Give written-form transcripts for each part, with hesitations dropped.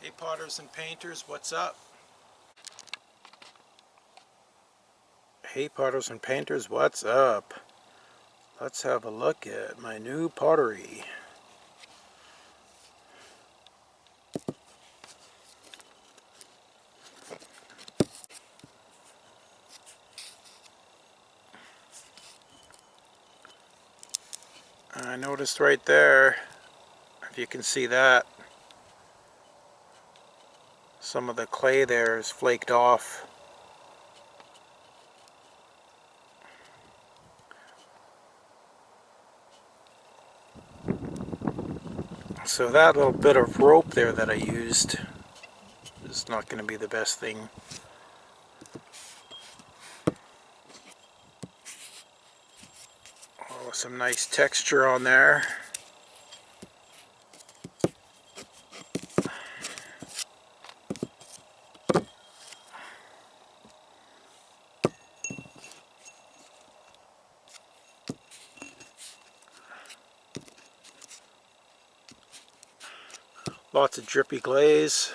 Hey potters and painters, what's up? Hey potters and painters, what's up? Let's have a look at my new pottery. I noticed right there, if you can see that, some of the clay there is flaked off. So that little bit of rope there that I used is not going to be the best thing. Oh, some nice texture on there. Lots of drippy glaze.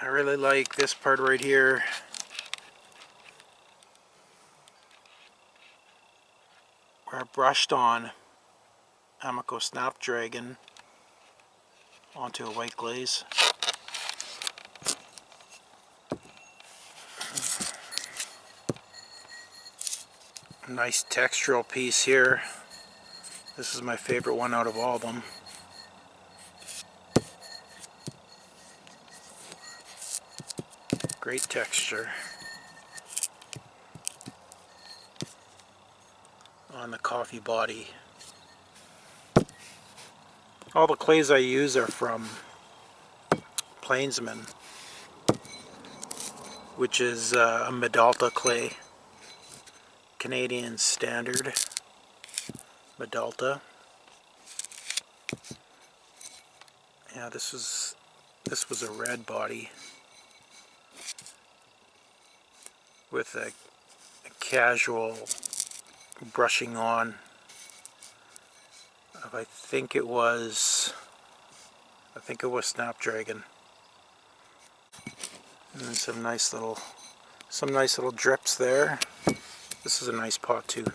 I really like this part right here. Where I brushed on Amaco Snapdragon onto a white glaze. Nice textural piece here. This is my favorite one out of all of them. Great texture on the coffee body. All the clays I use are from Plainsman, which is a Medalta clay, Canadian standard Medalta. Yeah, this was a red body with a casual brushing on of I think it was Snapdragon, and some nice little drips there. This is a nice pot too,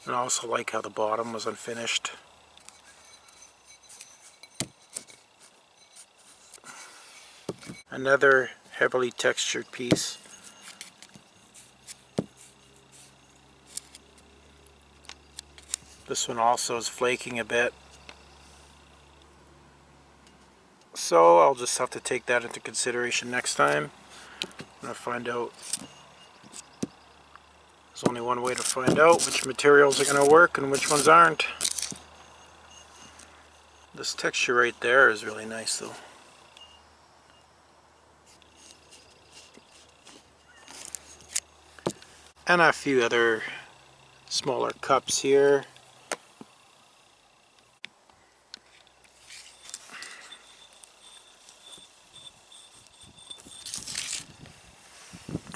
and I also like how the bottom was unfinished. Another heavily textured piece. This one also is flaking a bit, so I'll just have to take that into consideration next time. I'm going to find out. There's only one way to find out which materials are going to work and which ones aren't. This texture right there is really nice though. And a few other smaller cups here.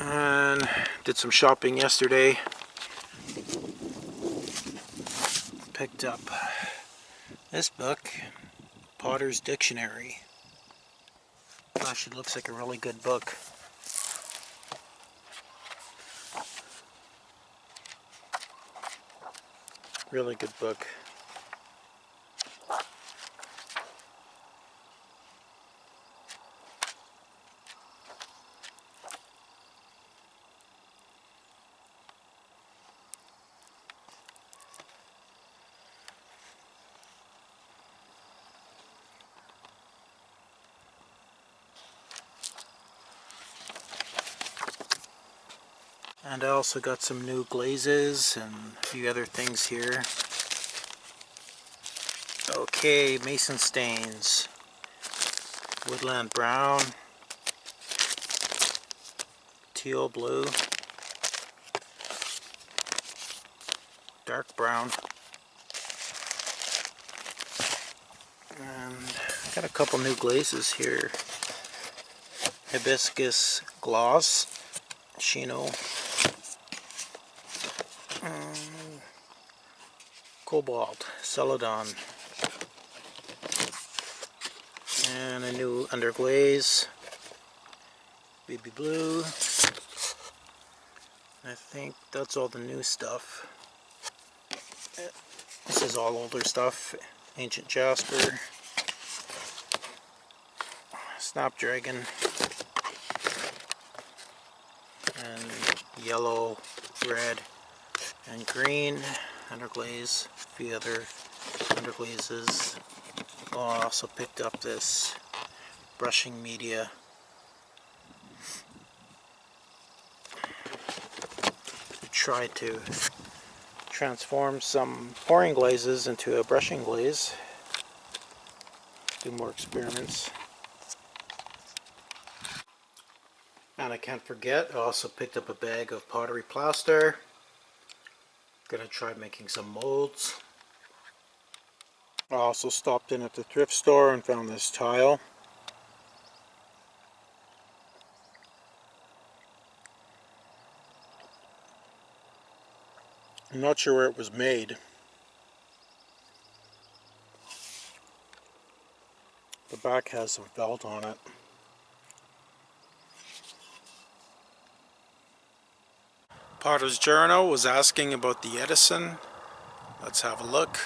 And did some shopping yesterday. Picked up this book, Potter's Dictionary. Gosh, it looks like a really good book. Really good book. And I also got some new glazes and a few other things here. Okay, Mason stains. Woodland brown, teal blue, dark brown, and I got a couple new glazes here. Hibiscus gloss, Chino, cobalt, celadon, And a new underglaze, baby blue. I think that's all the new stuff. This is all older stuff. Ancient Jasper, Snapdragon, and yellow, red, and green underglaze. A few other underglazes. Oh, I also picked up this brushing media. Try to transform some pouring glazes into a brushing glaze. Do more experiments. And I can't forget, I also picked up a bag of pottery plaster. Gonna try making some molds. I also stopped in at the thrift store and found this tile. I'm not sure where it was made. The back has a belt on it. Potter's Journal was asking about the Edison. Let's have a look.